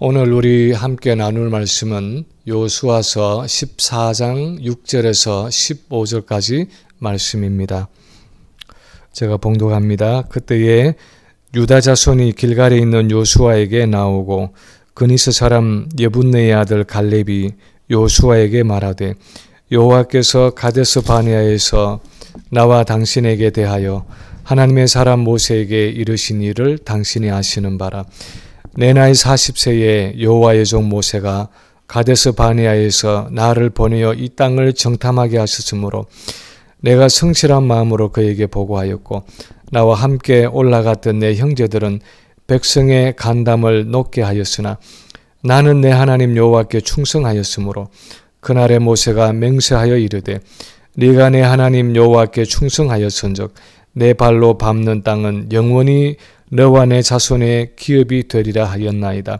오늘 우리 함께 나눌 말씀은 여호수아서 14장 6절에서 15절까지 말씀입니다. 제가 봉독합니다. 그때에 유다 자손이 길갈에 있는 여호수아에게 나오고 그니스 사람 예분네의 아들 갈렙이 여호수아에게 말하되 여호와께서 가데스 바네아에서 나와 당신에게 대하여 하나님의 사람 모세에게 이르신 일을 당신이 아시는 바라. 내 나이 40세에 여호와의 종 모세가 가데스 바네아에서 나를 보내어 이 땅을 정탐하게 하셨으므로 내가 성실한 마음으로 그에게 보고하였고 나와 함께 올라갔던 내 형제들은 백성의 간담을 높게 하였으나 나는 내 하나님 여호와께 충성하였으므로 그날에 모세가 맹세하여 이르되 네가 내 하나님 여호와께 충성하였은즉 내 발로 밟는 땅은 영원히 너와 내 자손의 기업이 되리라 하였나이다.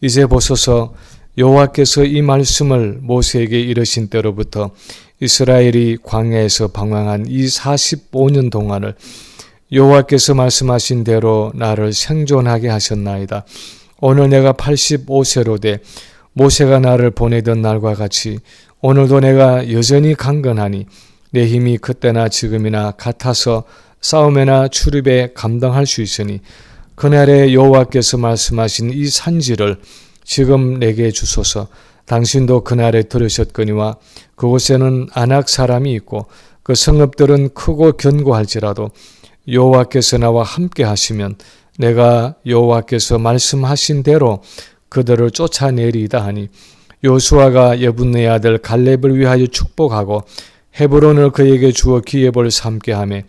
이제 보소서 여호와께서 이 말씀을 모세에게 이르신 때로부터 이스라엘이 광야에서 방황한 이 45년 동안을 여호와께서 말씀하신 대로 나를 생존하게 하셨나이다. 오늘 내가 85세로 돼 모세가 나를 보내던 날과 같이 오늘도 내가 여전히 강건하니 내 힘이 그때나 지금이나 같아서 싸움에나 출입에 감당할 수 있으니 그날에 여호와께서 말씀하신 이 산지를 지금 내게 주소서. 당신도 그날에 들으셨거니와 그곳에는 아낙 사람이 있고 그 성읍들은 크고 견고할지라도 여호와께서 나와 함께 하시면 내가 여호와께서 말씀하신 대로 그들을 쫓아내리이다 하니 여호수아가 예분네의 아들 갈렙을 위하여 축복하고 헤브론을 그에게 주어 기업을 삼게 하며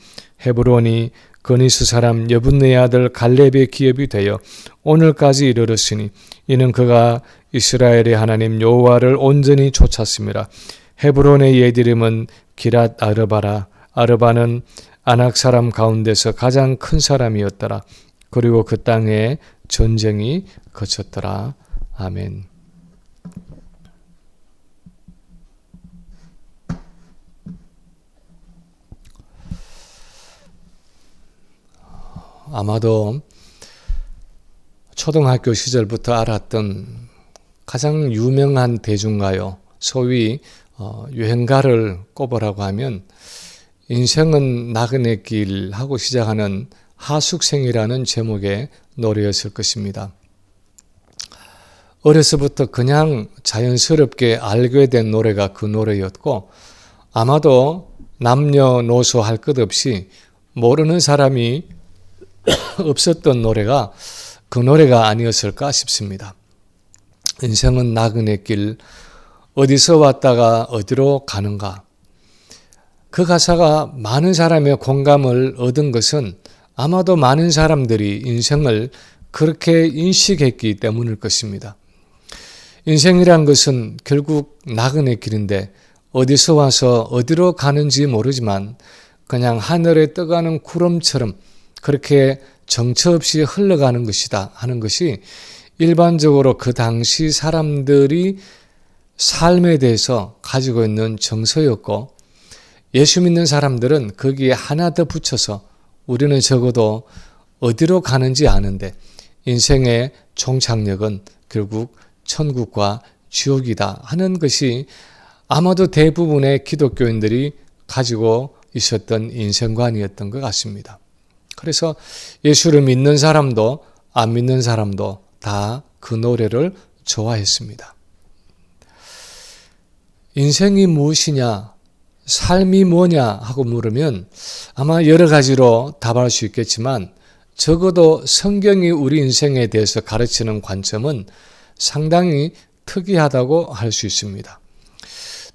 헤브론이 그니스 사람 예분네의 아들 갈렙의 기업이 되어 오늘까지 이르렀으니 이는 그가 이스라엘의 하나님 여호와를 온전히 쫓았습니다. 헤브론의 옛 이름은 기랏 아르바라. 아르바는 아낙 사람 가운데서 가장 큰 사람이었더라. 그리고 그 땅에 전쟁이 거쳤더라. 아멘. 아마도 초등학교 시절부터 알았던 가장 유명한 대중가요, 소위 유행가를 꼽으라고 하면 인생은 나그네 길 하고 시작하는 하숙생이라는 제목의 노래였을 것입니다. 어려서부터 그냥 자연스럽게 알게 된 노래가 그 노래였고 아마도 남녀노소 할 것 없이 모르는 사람이 없었던 노래가 그 노래가 아니었을까 싶습니다. 인생은 나그네 길, 어디서 왔다가 어디로 가는가. 그 가사가 많은 사람의 공감을 얻은 것은 아마도 많은 사람들이 인생을 그렇게 인식했기 때문일 것입니다. 인생이란 것은 결국 나그네 길인데 어디서 와서 어디로 가는지 모르지만 그냥 하늘에 떠가는 구름처럼 그렇게 정처 없이 흘러가는 것이다 하는 것이 일반적으로 그 당시 사람들이 삶에 대해서 가지고 있는 정서였고 예수 믿는 사람들은 거기에 하나 더 붙여서 우리는 적어도 어디로 가는지 아는데 인생의 종착역은 결국 천국과 지옥이다 하는 것이 아마도 대부분의 기독교인들이 가지고 있었던 인생관이었던 것 같습니다. 그래서 예수를 믿는 사람도 안 믿는 사람도 다 그 노래를 좋아했습니다. 인생이 무엇이냐, 삶이 뭐냐 하고 물으면 아마 여러 가지로 답할 수 있겠지만 적어도 성경이 우리 인생에 대해서 가르치는 관점은 상당히 특이하다고 할 수 있습니다.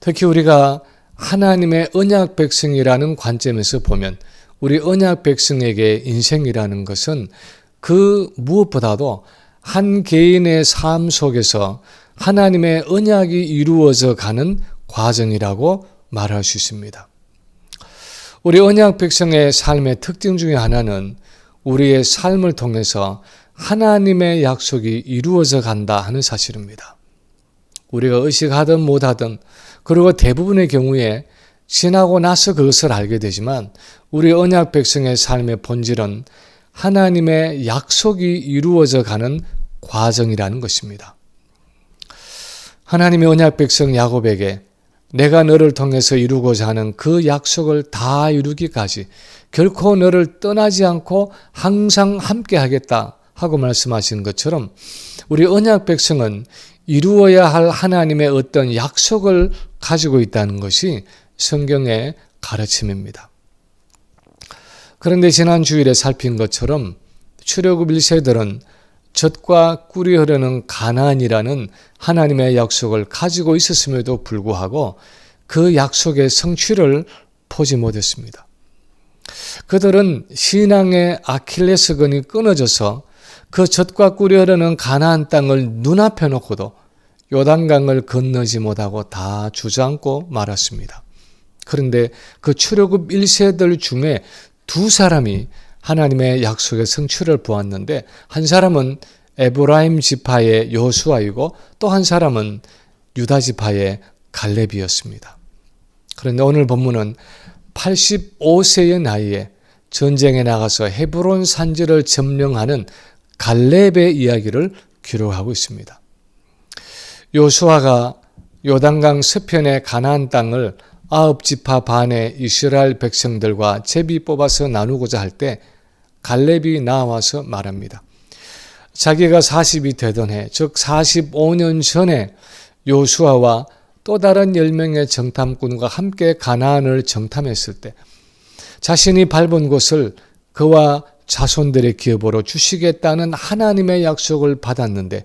특히 우리가 하나님의 언약 백성이라는 관점에서 보면 우리 언약 백성에게 인생이라는 것은 그 무엇보다도 한 개인의 삶 속에서 하나님의 언약이 이루어져 가는 과정이라고 말할 수 있습니다. 우리 언약 백성의 삶의 특징 중에 하나는 우리의 삶을 통해서 하나님의 약속이 이루어져 간다 하는 사실입니다. 우리가 의식하든 못하든 그리고 대부분의 경우에 지나고 나서 그것을 알게 되지만 우리 언약 백성의 삶의 본질은 하나님의 약속이 이루어져 가는 과정이라는 것입니다. 하나님의 언약 백성 야곱에게 내가 너를 통해서 이루고자 하는 그 약속을 다 이루기까지 결코 너를 떠나지 않고 항상 함께 하겠다 하고 말씀하신 것처럼 우리 언약 백성은 이루어야 할 하나님의 어떤 약속을 가지고 있다는 것이 성경의 가르침입니다. 그런데 지난 주일에 살핀 것처럼 출애굽 1세들은 젖과 꿀이 흐르는 가나안이라는 하나님의 약속을 가지고 있었음에도 불구하고 그 약속의 성취를 보지 못했습니다. 그들은 신앙의 아킬레스건이 끊어져서 그 젖과 꿀이 흐르는 가나안 땅을 눈앞에 놓고도 요단강을 건너지 못하고 다 주저앉고 말았습니다. 그런데 그 출애굽 1세들 중에 두 사람이 하나님의 약속의 성취를 보았는데 한 사람은 에브라임 지파의 여호수아이고 또 한 사람은 유다 지파의 갈렙이었습니다. 그런데 오늘 본문은 85세의 나이에 전쟁에 나가서 헤브론 산지를 점령하는 갈렙의 이야기를 기록하고 있습니다. 여호수아가 요단강 서편의 가나안 땅을 9지파 반의 이스라엘 백성들과 제비 뽑아서 나누고자 할 때 갈렙이 나와서 말합니다. 자기가 40이 되던 해, 즉 45년 전에 여호수아와 또 다른 10명의 정탐꾼과 함께 가나안을 정탐했을 때 자신이 밟은 곳을 그와 자손들의 기업으로 주시겠다는 하나님의 약속을 받았는데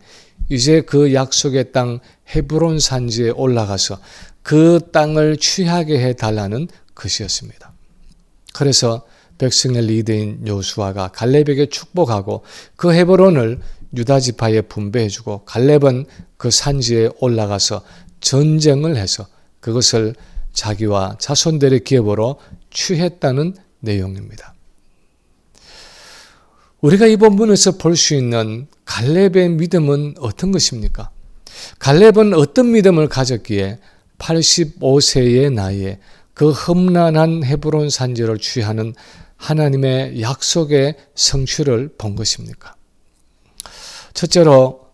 이제 그 약속의 땅 헤브론 산지에 올라가서 그 땅을 취하게 해달라는 것이었습니다. 그래서 백성의 리더인 여호수아가 갈렙에게 축복하고 그 헤브론을 유다 지파에 분배해주고 갈렙은 그 산지에 올라가서 전쟁을 해서 그것을 자기와 자손들의 기업으로 취했다는 내용입니다. 우리가 이 본문에서 볼 수 있는 갈렙의 믿음은 어떤 것입니까? 갈렙은 어떤 믿음을 가졌기에 85세의 나이에 그 험난한 헤브론 산지를 취하는 하나님의 약속의 성취를 본 것입니까? 첫째로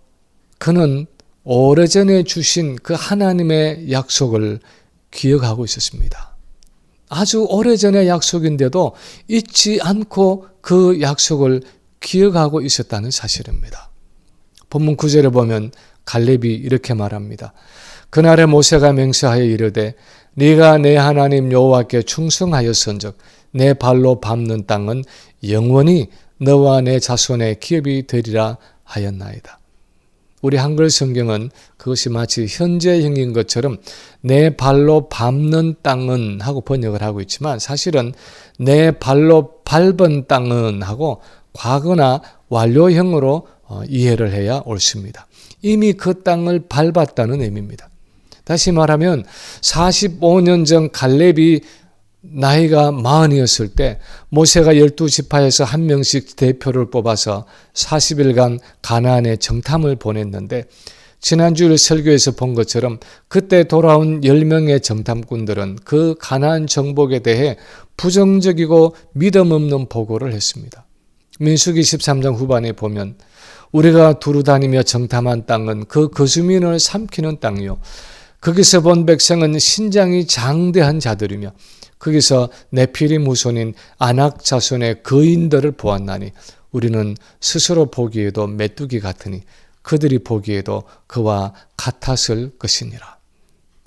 그는 오래전에 주신 그 하나님의 약속을 기억하고 있었습니다. 아주 오래전의 약속인데도 잊지 않고 그 약속을 기억하고 있었다는 사실입니다. 본문 9절에 보면 갈렙이 이렇게 말합니다. 그날에 모세가 맹세하여 이르되 네가 내 하나님 여호와께 충성하였은즉 내 발로 밟는 땅은 영원히 너와 내 자손의 기업이 되리라 하였나이다. 우리 한글 성경은 그것이 마치 현재형인 것처럼 내 발로 밟는 땅은 하고 번역을 하고 있지만 사실은 내 발로 밟은 땅은 하고 과거나 완료형으로 이해를 해야 옳습니다. 이미 그 땅을 밟았다는 의미입니다. 다시 말하면 45년 전 갈렙이 나이가 40이었을 때 모세가 12지파에서 한 명씩 대표를 뽑아서 40일간 가나안에 정탐을 보냈는데 지난주일 설교에서 본 것처럼 그때 돌아온 10명의 정탐꾼들은 그 가나안 정복에 대해 부정적이고 믿음 없는 보고를 했습니다. 민수기 13장 후반에 보면 우리가 두루 다니며 정탐한 땅은 그 거주민을 삼키는 땅이요 거기서 본 백성은 신장이 장대한 자들이며 거기서 네피림 후손인 아낙 자손의 거인들을 보았나니 우리는 스스로 보기에도 메뚜기 같으니 그들이 보기에도 그와 같았을 것이니라.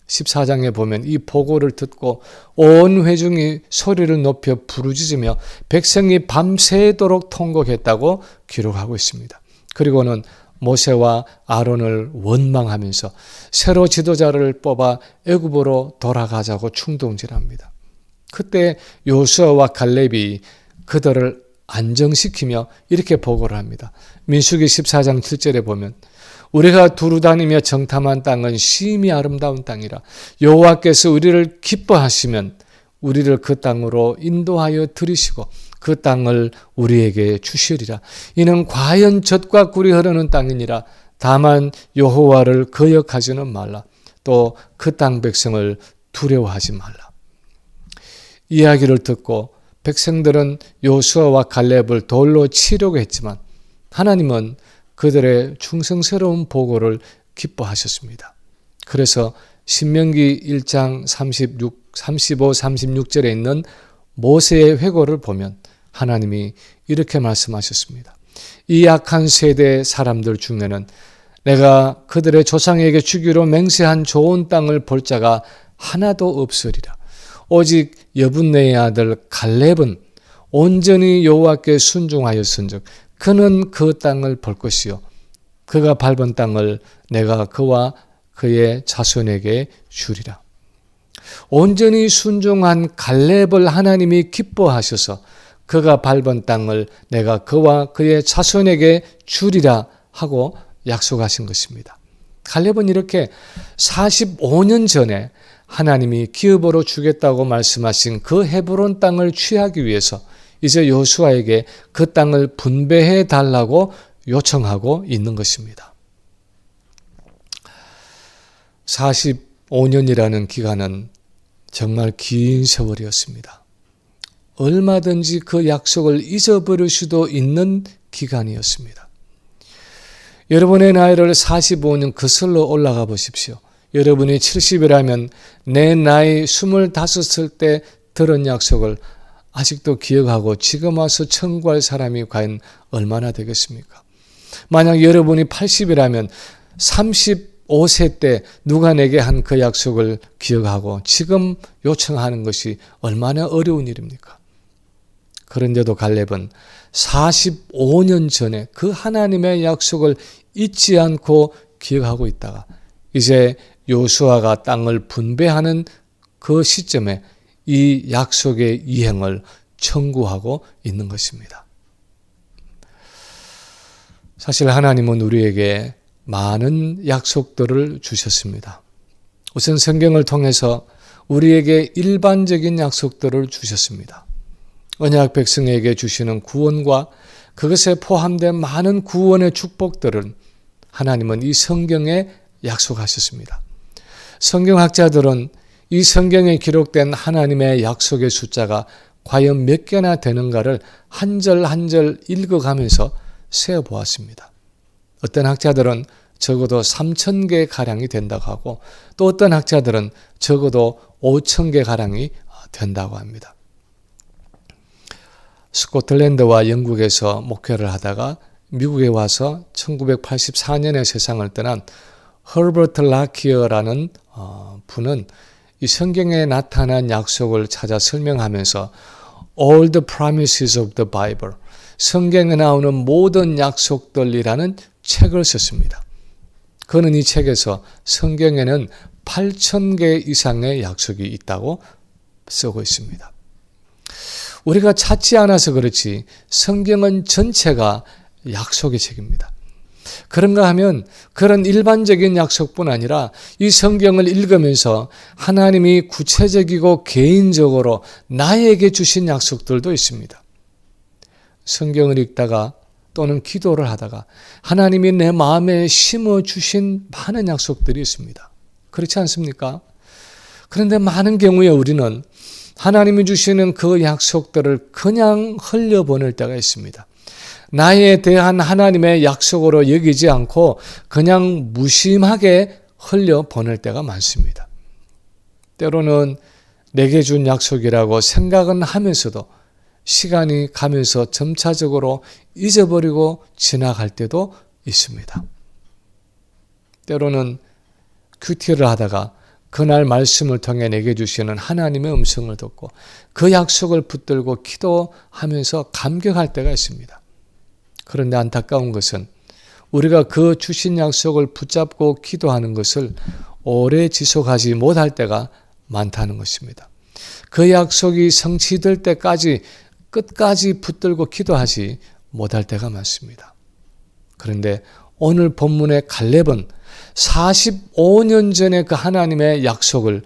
14장에 보면 이 보고를 듣고 온 회중이 소리를 높여 부르짖으며 백성이 밤새도록 통곡했다고 기록하고 있습니다. 그리고는 모세와 아론을 원망하면서 새로 지도자를 뽑아 애굽으로 돌아가자고 충동질합니다. 그때 여호수아와 갈렙이 그들을 안정시키며 이렇게 보고를 합니다. 민수기 14장 7절에 보면 우리가 두루 다니며 정탐한 땅은 심히 아름다운 땅이라 여호와께서 우리를 기뻐하시면 우리를 그 땅으로 인도하여 들이시고 그 땅을 우리에게 주시리라. 이는 과연 젖과 꿀이 흐르는 땅이니라. 다만 여호와를 거역하지는 말라. 또 그 땅 백성을 두려워하지 말라. 이야기를 듣고 백성들은 여호수아와 갈렙을 돌로 치려고 했지만 하나님은 그들의 충성스러운 보고를 기뻐하셨습니다. 그래서 신명기 1장 35, 36절에 있는 모세의 회고를 보면 하나님이 이렇게 말씀하셨습니다. 이 악한 세대 사람들 중에는 내가 그들의 조상에게 주기로 맹세한 좋은 땅을 볼 자가 하나도 없으리라. 오직 여분네의 아들 갈렙은 온전히 여호와께 순종하였은즉 그는 그 땅을 볼 것이요 그가 밟은 땅을 내가 그와 그의 자손에게 주리라. 온전히 순종한 갈렙을 하나님이 기뻐하셔서 그가 밟은 땅을 내가 그와 그의 자손에게 주리라 하고 약속하신 것입니다. 갈렙은 이렇게 45년 전에 하나님이 기업으로 주겠다고 말씀하신 그 헤브론 땅을 취하기 위해서 이제 여호수아에게 그 땅을 분배해 달라고 요청하고 있는 것입니다. 45년이라는 기간은 정말 긴 세월이었습니다. 얼마든지 그 약속을 잊어버릴 수도 있는 기간이었습니다. 여러분의 나이를 45년 거슬러 올라가 보십시오. 여러분이 70이라면 내 나이 25살 때 들은 약속을 아직도 기억하고 지금 와서 청구할 사람이 과연 얼마나 되겠습니까? 만약 여러분이 80이라면 35세 때 누가 내게 한 그 약속을 기억하고 지금 요청하는 것이 얼마나 어려운 일입니까? 그런데도 갈렙은 45년 전에 그 하나님의 약속을 잊지 않고 기억하고 있다가 이제 여호수아가 땅을 분배하는 그 시점에 이 약속의 이행을 청구하고 있는 것입니다. 사실 하나님은 우리에게 많은 약속들을 주셨습니다. 우선 성경을 통해서 우리에게 일반적인 약속들을 주셨습니다. 언약 백성에게 주시는 구원과 그것에 포함된 많은 구원의 축복들은 하나님은 이 성경에 약속하셨습니다. 성경학자들은 이 성경에 기록된 하나님의 약속의 숫자가 과연 몇 개나 되는가를 한 절 한 절 읽어가면서 세어보았습니다. 어떤 학자들은 적어도 3,000개 가량이 된다고 하고 또 어떤 학자들은 적어도 5,000개 가량이 된다고 합니다. 스코틀랜드와 영국에서 목회를 하다가 미국에 와서 1984년에 세상을 떠난 허버트 라키어라는 분은 이 성경에 나타난 약속을 찾아 설명하면서 All the Promises of the Bible, 성경에 나오는 모든 약속들이라는 책을 썼습니다. 그는 이 책에서 성경에는 8,000개 이상의 약속이 있다고 쓰고 있습니다. 우리가 찾지 않아서 그렇지 성경은 전체가 약속의 책입니다. 그런가 하면 그런 일반적인 약속뿐 아니라 이 성경을 읽으면서 하나님이 구체적이고 개인적으로 나에게 주신 약속들도 있습니다. 성경을 읽다가 또는 기도를 하다가 하나님이 내 마음에 심어주신 많은 약속들이 있습니다. 그렇지 않습니까? 그런데 많은 경우에 우리는 하나님이 주시는 그 약속들을 그냥 흘려보낼 때가 있습니다. 나에 대한 하나님의 약속으로 여기지 않고 그냥 무심하게 흘려보낼 때가 많습니다. 때로는 내게 준 약속이라고 생각은 하면서도 시간이 가면서 점차적으로 잊어버리고 지나갈 때도 있습니다. 때로는 큐티를 하다가 그날 말씀을 통해 내게 주시는 하나님의 음성을 듣고 그 약속을 붙들고 기도하면서 감격할 때가 있습니다. 그런데 안타까운 것은 우리가 그 주신 약속을 붙잡고 기도하는 것을 오래 지속하지 못할 때가 많다는 것입니다. 그 약속이 성취될 때까지 끝까지 붙들고 기도하지 못할 때가 많습니다. 그런데 오늘 본문의 갈렙은 45년 전에 그 하나님의 약속을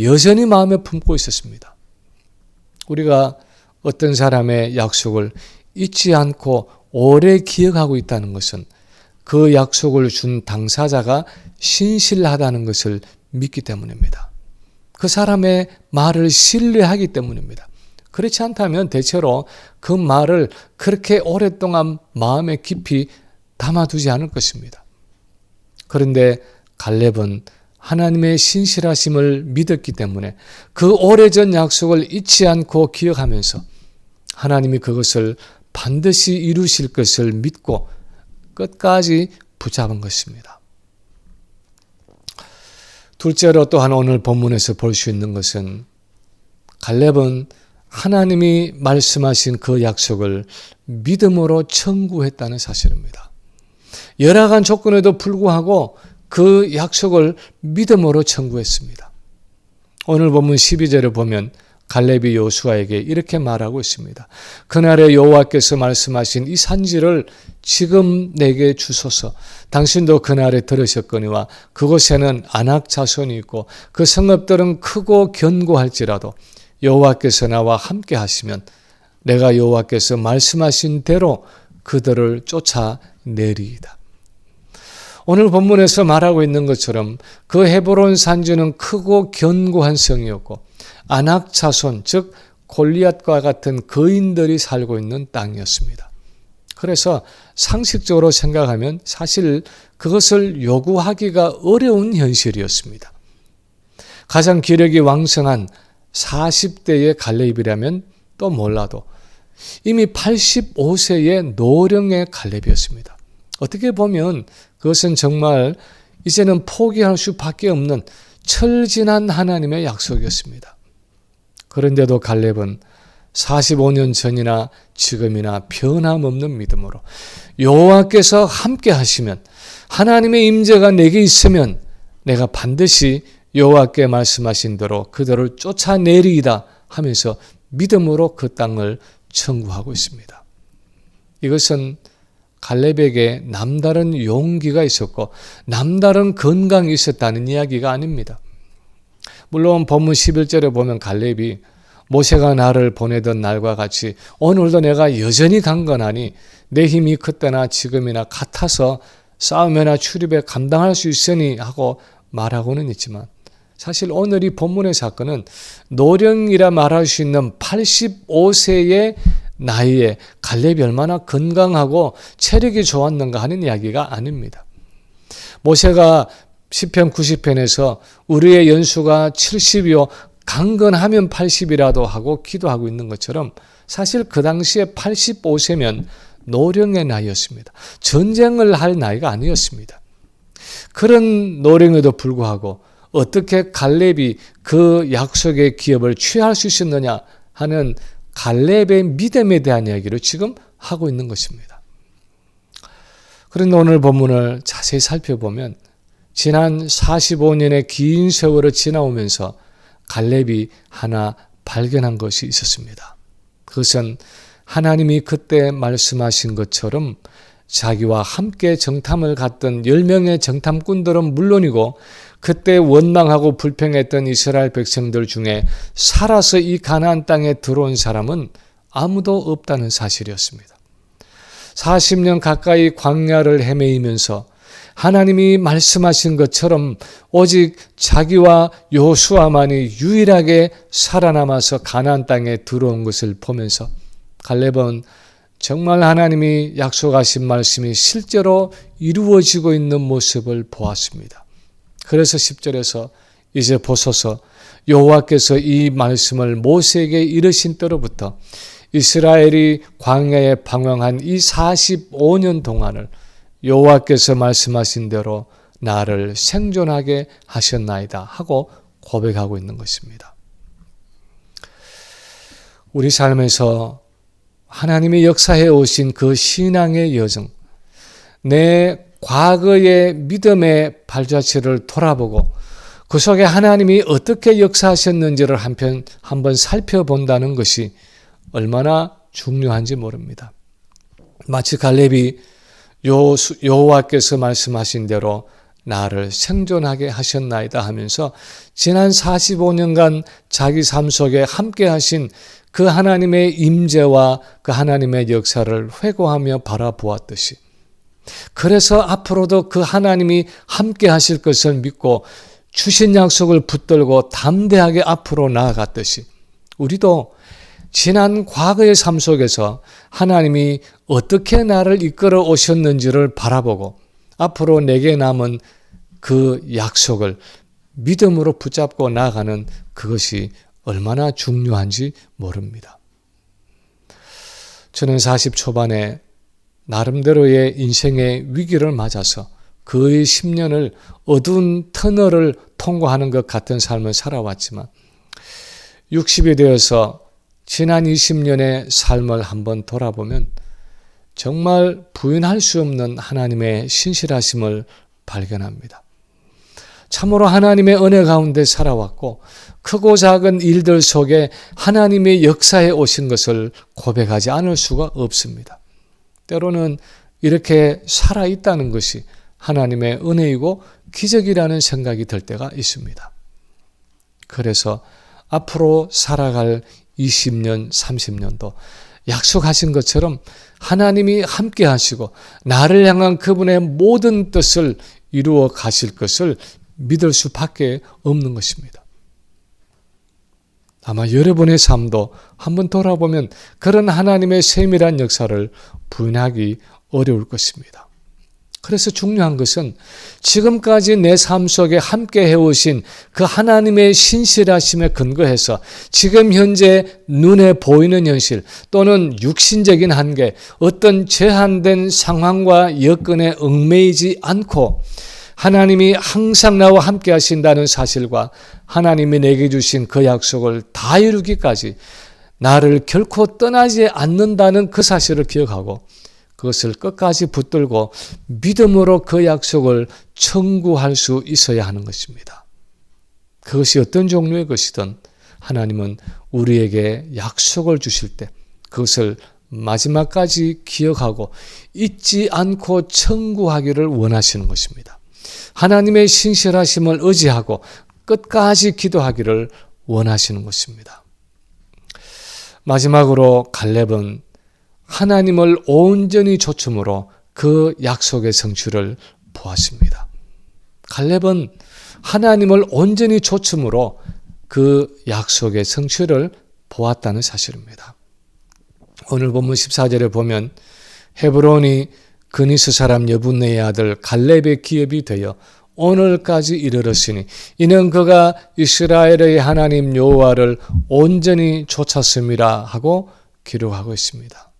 여전히 마음에 품고 있었습니다. 우리가 어떤 사람의 약속을 잊지 않고 오래 기억하고 있다는 것은 그 약속을 준 당사자가 신실하다는 것을 믿기 때문입니다. 그 사람의 말을 신뢰하기 때문입니다. 그렇지 않다면 대체로 그 말을 그렇게 오랫동안 마음에 깊이 담아두지 않을 것입니다. 그런데 갈렙은 하나님의 신실하심을 믿었기 때문에 그 오래전 약속을 잊지 않고 기억하면서 하나님이 그것을 반드시 이루실 것을 믿고 끝까지 붙잡은 것입니다. 둘째로 또한 오늘 본문에서 볼 수 있는 것은 갈렙은 하나님이 말씀하신 그 약속을 믿음으로 청구했다는 사실입니다. 열악한 조건에도 불구하고 그 약속을 믿음으로 청구했습니다. 오늘 본문 12절을 보면 갈렙이 여호수아에게 이렇게 말하고 있습니다. 그날에 여호와께서 말씀하신 이 산지를 지금 내게 주소서. 당신도 그날에 들으셨거니와 그곳에는 아낙 자손이 있고 그 성읍들은 크고 견고할지라도 여호와께서 나와 함께 하시면 내가 여호와께서 말씀하신 대로 그들을 쫓아내리이다. 오늘 본문에서 말하고 있는 것처럼 그 헤브론 산지는 크고 견고한 성이었고 아낙 자손, 즉 골리앗과 같은 거인들이 살고 있는 땅이었습니다. 그래서 상식적으로 생각하면 사실 그것을 요구하기가 어려운 현실이었습니다. 가장 기력이 왕성한 40대의 갈렙이라면 또 몰라도 이미 85세의 노령의 갈렙이었습니다. 어떻게 보면 그것은 정말 이제는 포기할 수밖에 없는 철진한 하나님의 약속이었습니다. 그런데도 갈렙은 45년 전이나 지금이나 변함없는 믿음으로 여호와께서 함께 하시면 하나님의 임재가 내게 있으면 내가 반드시 여호와께 말씀하신 대로 그들을 쫓아내리이다 하면서 믿음으로 그 땅을 청구하고 있습니다. 이것은 갈렙에게 남다른 용기가 있었고 남다른 건강이 있었다는 이야기가 아닙니다. 물론 본문 11절에 보면 갈렙이 모세가 나를 보내던 날과 같이 오늘도 내가 여전히 강건하니 내 힘이 그때나 지금이나 같아서 싸움이나 출입에 감당할 수 있으니 하고 말하고는 있지만 사실 오늘 이 본문의 사건은 노령이라 말할 수 있는 85세의 나이에 갈렙이 얼마나 건강하고 체력이 좋았는가 하는 이야기가 아닙니다. 모세가 시편 90편에서 우리의 연수가 70이요 강건하면 80이라도 하고 기도하고 있는 것처럼 사실 그 당시에 85세면 노령의 나이였습니다. 전쟁을 할 나이가 아니었습니다. 그런 노령에도 불구하고 어떻게 갈렙이 그 약속의 기업을 취할 수 있었느냐 하는 갈렙의 믿음에 대한 이야기를 지금 하고 있는 것입니다. 그런데 오늘 본문을 자세히 살펴보면 지난 45년의 긴 세월을 지나오면서 갈렙이 하나 발견한 것이 있었습니다. 그것은 하나님이 그때 말씀하신 것처럼 자기와 함께 정탐을 갔던 10명의 정탐꾼들은 물론이고 그때 원망하고 불평했던 이스라엘 백성들 중에 살아서 이 가나안 땅에 들어온 사람은 아무도 없다는 사실이었습니다. 40년 가까이 광야를 헤매이면서 하나님이 말씀하신 것처럼 오직 자기와 여호수아만이 유일하게 살아남아서 가나안 땅에 들어온 것을 보면서 갈렙은 정말 하나님이 약속하신 말씀이 실제로 이루어지고 있는 모습을 보았습니다. 그래서 10절에서 이제 보소서 여호와께서 이 말씀을 모세에게 이르신 때로부터 이스라엘이 광야에 방황한 이 45년 동안을 여호와께서 말씀하신 대로 나를 생존하게 하셨나이다 하고 고백하고 있는 것입니다. 우리 삶에서 하나님이 역사해 오신 그 신앙의 여정, 내 과거의 믿음의 발자취를 돌아보고 그 속에 하나님이 어떻게 역사하셨는지를 한번 살펴본다는 것이 얼마나 중요한지 모릅니다. 마치 갈렙이 여호와께서 말씀하신 대로 나를 생존하게 하셨나이다 하면서 지난 45년간 자기 삶 속에 함께 하신 그 하나님의 임재와 그 하나님의 역사를 회고하며 바라보았듯이 그래서 앞으로도 그 하나님이 함께 하실 것을 믿고 주신 약속을 붙들고 담대하게 앞으로 나아갔듯이 우리도 지난 과거의 삶 속에서 하나님이 어떻게 나를 이끌어 오셨는지를 바라보고 앞으로 내게 남은 그 약속을 믿음으로 붙잡고 나아가는 그것이 얼마나 중요한지 모릅니다. 저는 40 초반에 나름대로의 인생의 위기를 맞아서 거의 10년을 어두운 터널을 통과하는 것 같은 삶을 살아왔지만 60이 되어서 지난 20년의 삶을 한번 돌아보면 정말 부인할 수 없는 하나님의 신실하심을 발견합니다. 참으로 하나님의 은혜 가운데 살아왔고 크고 작은 일들 속에 하나님의 역사에 오신 것을 고백하지 않을 수가 없습니다. 때로는 이렇게 살아있다는 것이 하나님의 은혜이고 기적이라는 생각이 들 때가 있습니다. 그래서 앞으로 살아갈 20년, 30년도 약속하신 것처럼 하나님이 함께 하시고 나를 향한 그분의 모든 뜻을 이루어 가실 것을 믿을 수밖에 없는 것입니다. 아마 여러분의 삶도 한번 돌아보면 그런 하나님의 세밀한 역사를 부인하기 어려울 것입니다. 그래서 중요한 것은 지금까지 내 삶 속에 함께 해오신 그 하나님의 신실하심에 근거해서 지금 현재 눈에 보이는 현실 또는 육신적인 한계, 어떤 제한된 상황과 여건에 얽매이지 않고 하나님이 항상 나와 함께 하신다는 사실과 하나님이 내게 주신 그 약속을 다 이루기까지 나를 결코 떠나지 않는다는 그 사실을 기억하고 그것을 끝까지 붙들고 믿음으로 그 약속을 청구할 수 있어야 하는 것입니다. 그것이 어떤 종류의 것이든 하나님은 우리에게 약속을 주실 때 그것을 마지막까지 기억하고 잊지 않고 청구하기를 원하시는 것입니다. 하나님의 신실하심을 의지하고 끝까지 기도하기를 원하시는 것입니다. 마지막으로 갈렙은 하나님을 온전히 초점으로 그 약속의 성취를 보았습니다. 갈렙은 하나님을 온전히 초점으로 그 약속의 성취를 보았다는 사실입니다. 오늘 본문 14절에 보면 헤브론이 그니스 사람 여분네의 아들 갈렙의 기업이 되어 오늘까지 이르렀으니 이는 그가 이스라엘의 하나님 여호와를 온전히 좇았음이라 하고 기록하고 있습니다.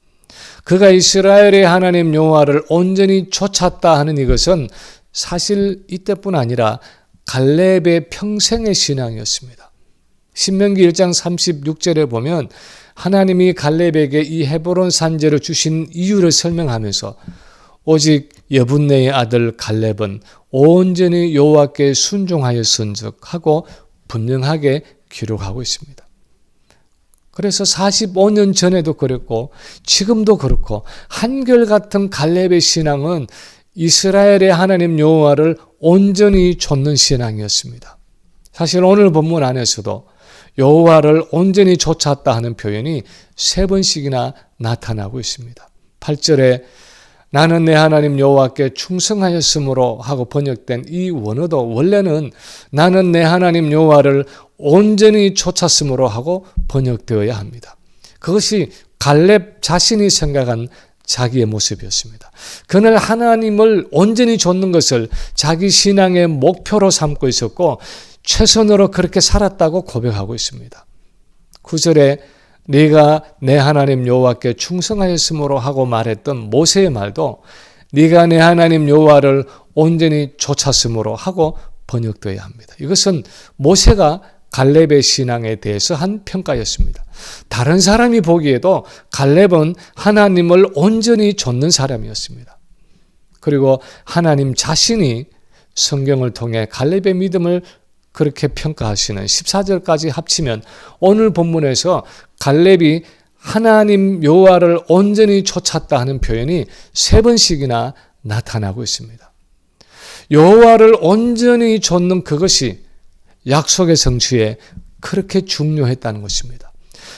그가 이스라엘의 하나님 여호와를 온전히 좇았다 하는 이것은 사실 이때뿐 아니라 갈렙의 평생의 신앙이었습니다. 신명기 1장 36절에 보면 하나님이 갈렙에게 이 헤브론 산지를 주신 이유를 설명하면서 오직 여분네의 아들 갈렙은 온전히 여호와께 순종하였은즉 하고 분명하게 기록하고 있습니다. 그래서 45년 전에도 그랬고 지금도 그렇고 한결같은 갈렙의 신앙은 이스라엘의 하나님 여호와를 온전히 좇는 신앙이었습니다. 사실 오늘 본문 안에서도 여호와를 온전히 좇았다 하는 표현이 3번씩이나 나타나고 있습니다. 8절에 나는 내 하나님 여호와께 충성하였으므로 하고 번역된 이 원어도 원래는 나는 내 하나님 여호와를 온전히 좇았으므로 하고 번역되어야 합니다. 그것이 갈렙 자신이 생각한 자기의 모습이었습니다. 그는 하나님을 온전히 좇는 것을 자기 신앙의 목표로 삼고 있었고 최선으로 그렇게 살았다고 고백하고 있습니다. 9절에 네가 내 하나님 여호와께 충성하였으므로 하고 말했던 모세의 말도 네가 내 하나님 여호와를 온전히 좇았으므로 하고 번역되어야 합니다. 이것은 모세가 갈렙의 신앙에 대해서 한 평가였습니다. 다른 사람이 보기에도 갈렙은 하나님을 온전히 좇는 사람이었습니다. 그리고 하나님 자신이 성경을 통해 갈렙의 믿음을 그렇게 평가하시는 14절까지 합치면 오늘 본문에서 갈렙이 하나님 여호와를 온전히 좇았다 하는 표현이 3번씩이나 나타나고 있습니다. 여호와를 온전히 좇는 그것이 약속의 성취에 그렇게 중요했다는 것입니다.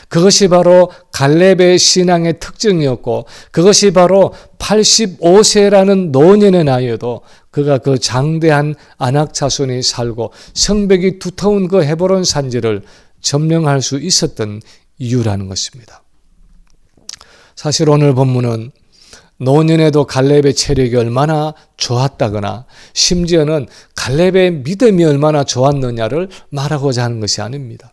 그것이 바로 갈렙의 신앙의 특징이었고 그것이 바로 85세라는 노년의 나이에도 그가 그 장대한 아낙 자손이 살고 성벽이 두터운 그 헤브론 산지를 점령할 수 있었던 이유라는 것입니다. 사실 오늘 본문은 노년에도 갈렙의 체력이 얼마나 좋았다거나 심지어는 갈렙의 믿음이 얼마나 좋았느냐를 말하고자 하는 것이 아닙니다.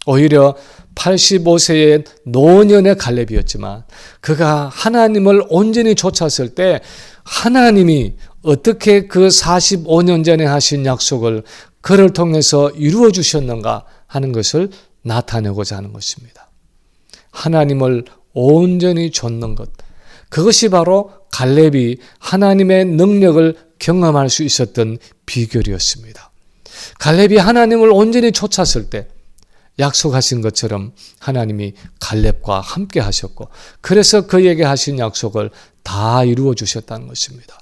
오히려 85세의 노년의 갈렙이었지만 그가 하나님을 온전히 좇았을 때 하나님이 어떻게 그 45년 전에 하신 약속을 그를 통해서 이루어 주셨는가 하는 것을 나타내고자 하는 것입니다. 하나님을 온전히 좇는 것, 그것이 바로 갈렙이 하나님의 능력을 경험할 수 있었던 비결이었습니다. 갈렙이 하나님을 온전히 좇았을 때 약속하신 것처럼 하나님이 갈렙과 함께 하셨고, 그래서 그에게 하신 약속을 다 이루어 주셨다는 것입니다.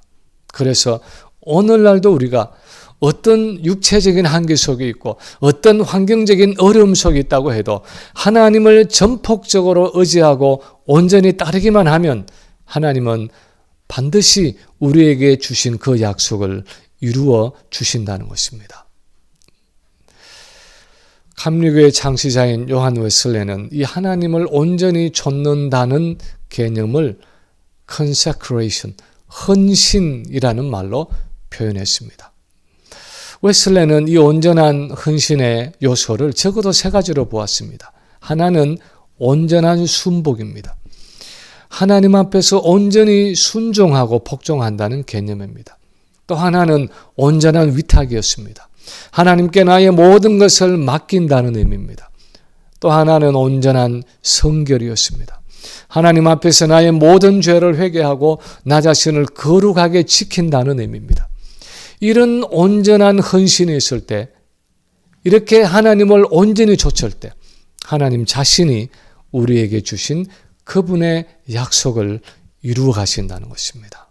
그래서 오늘날도 우리가 어떤 육체적인 한계 속에 있고 어떤 환경적인 어려움 속에 있다고 해도 하나님을 전폭적으로 의지하고 온전히 따르기만 하면 하나님은 반드시 우리에게 주신 그 약속을 이루어 주신다는 것입니다. 감리교의 창시자인 요한 웨슬레는 이 하나님을 온전히 좇는다는 개념을 consecration, 헌신이라는 말로 표현했습니다. 웨슬레는 이 온전한 헌신의 요소를 적어도 세 가지로 보았습니다. 하나는 온전한 순복입니다. 하나님 앞에서 온전히 순종하고 복종한다는 개념입니다. 또 하나는 온전한 위탁이었습니다. 하나님께 나의 모든 것을 맡긴다는 의미입니다. 또 하나는 온전한 성결이었습니다. 하나님 앞에서 나의 모든 죄를 회개하고 나 자신을 거룩하게 지킨다는 의미입니다. 이런 온전한 헌신이 있을 때, 이렇게 하나님을 온전히 좇을 때 하나님 자신이 우리에게 주신 그분의 약속을 이루어 가신다는 것입니다.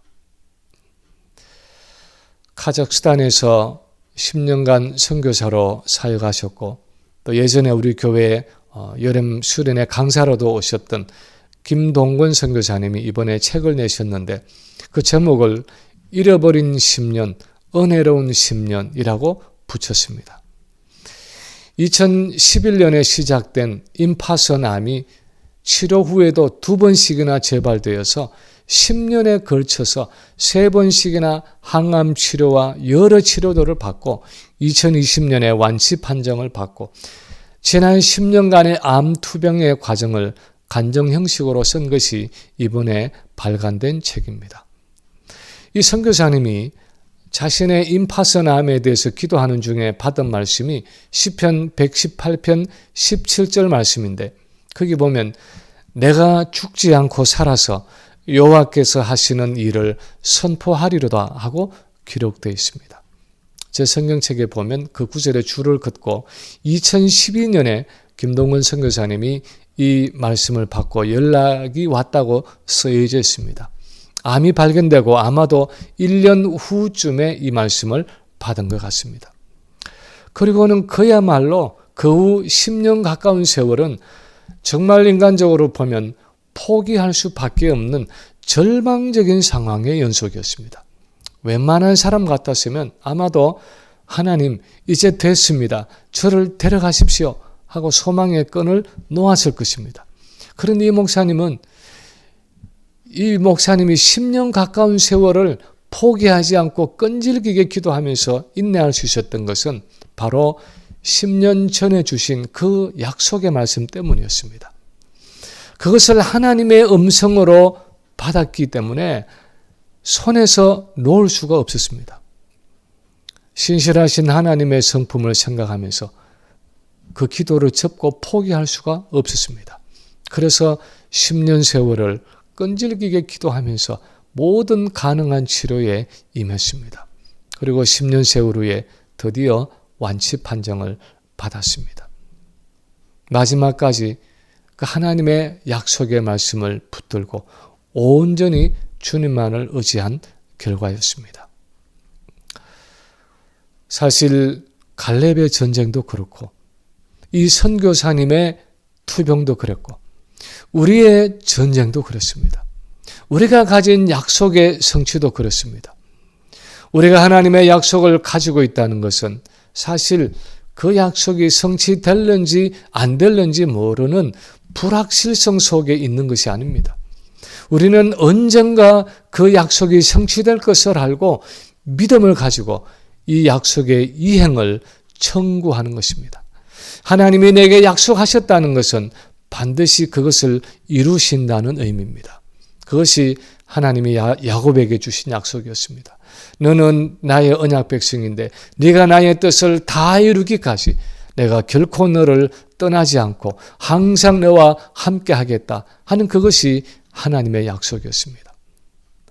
카자흐스탄에서 10년간 선교사로 사역하셨고 또 예전에 우리 교회에 여름 수련회 강사로도 오셨던 김동건 선교사님이 이번에 책을 내셨는데 그 제목을 잃어버린 10년, 은혜로운 10년이라고 붙였습니다. 2011년에 시작된 임파선암이 치료 후에도 2번씩이나 재발되어서 10년에 걸쳐서 3번씩이나 항암 치료와 여러 치료들을 받고 2020년에 완치 판정을 받고 지난 10년간의 암 투병의 과정을 간증 형식으로 쓴 것이 이번에 발간된 책입니다. 이 선교사님이 자신의 임파선암에 대해서 기도하는 중에 받은 말씀이 시편 118편 17절 말씀인데 거기 보면 내가 죽지 않고 살아서 여호와께서 하시는 일을 선포하리로다 하고 기록되어 있습니다. 제 성경책에 보면 그 구절의 줄을 긋고 2012년에 김동근 선교사님이 이 말씀을 받고 연락이 왔다고 쓰여져 있습니다. 암이 발견되고 아마도 1년 후쯤에 이 말씀을 받은 것 같습니다. 그리고는 그야말로 그 후 10년 가까운 세월은 정말 인간적으로 보면 포기할 수밖에 없는 절망적인 상황의 연속이었습니다. 웬만한 사람 같았으면 아마도 하나님 이제 됐습니다. 저를 데려가십시오 하고 소망의 끈을 놓았을 것입니다. 그런데 이 목사님이 10년 가까운 세월을 포기하지 않고 끈질기게 기도하면서 인내할 수 있었던 것은 바로 10년 전에 주신 그 약속의 말씀 때문이었습니다. 그것을 하나님의 음성으로 받았기 때문에 손에서 놓을 수가 없었습니다. 신실하신 하나님의 성품을 생각하면서 그 기도를 접고 포기할 수가 없었습니다. 그래서 10년 세월을 끈질기게 기도하면서 모든 가능한 치료에 임했습니다. 그리고 10년 세월 후에 드디어 완치 판정을 받았습니다. 마지막까지 그 하나님의 약속의 말씀을 붙들고 온전히 주님만을 의지한 결과였습니다. 사실 갈렙의 전쟁도 그렇고 이 선교사님의 투병도 그랬고 우리의 전쟁도 그렇습니다. 우리가 가진 약속의 성취도 그렇습니다. 우리가 하나님의 약속을 가지고 있다는 것은 사실 그 약속이 성취될는지 안 될는지 모르는 불확실성 속에 있는 것이 아닙니다. 우리는 언젠가 그 약속이 성취될 것을 알고 믿음을 가지고 이 약속의 이행을 청구하는 것입니다. 하나님이 내게 약속하셨다는 것은 반드시 그것을 이루신다는 의미입니다. 그것이 하나님이 야곱에게 주신 약속이었습니다. 너는 나의 언약 백성인데 네가 나의 뜻을 다 이루기까지 내가 결코 너를 떠나지 않고 항상 너와 함께 하겠다 하는 그것이 하나님의 약속이었습니다.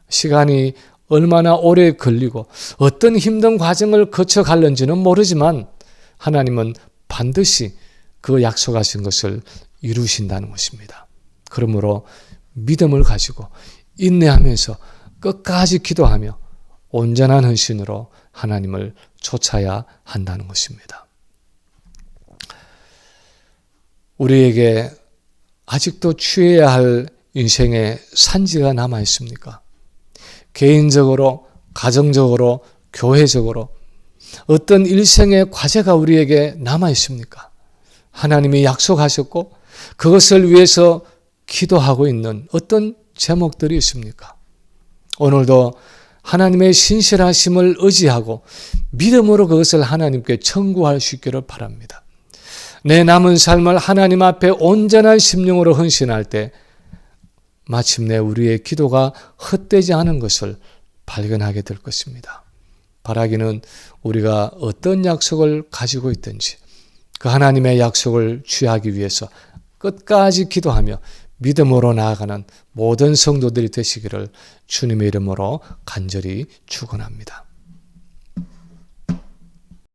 시간이 얼마나 오래 걸리고 어떤 힘든 과정을 거쳐갈는지는 모르지만 하나님은 반드시 그 약속하신 것을 이루신다는 것입니다. 그러므로 믿음을 가지고 인내하면서 끝까지 기도하며 온전한 헌신으로 하나님을 쫓아야 한다는 것입니다. 우리에게 아직도 취해야 할 인생의 산지가 남아 있습니까? 개인적으로, 가정적으로, 교회적으로 어떤 일생의 과제가 우리에게 남아 있습니까? 하나님이 약속하셨고 그것을 위해서 기도하고 있는 어떤 제목들이 있습니까? 오늘도 하나님의 신실하심을 의지하고 믿음으로 그것을 하나님께 청구할 수 있기를 바랍니다. 내 남은 삶을 하나님 앞에 온전한 심령으로 헌신할 때 마침내 우리의 기도가 헛되지 않은 것을 발견하게 될 것입니다. 바라기는 우리가 어떤 약속을 가지고 있든지 그 하나님의 약속을 취하기 위해서 끝까지 기도하며 믿음으로 나아가는 모든 성도들이 되시기를 주님의 이름으로 간절히 축원합니다.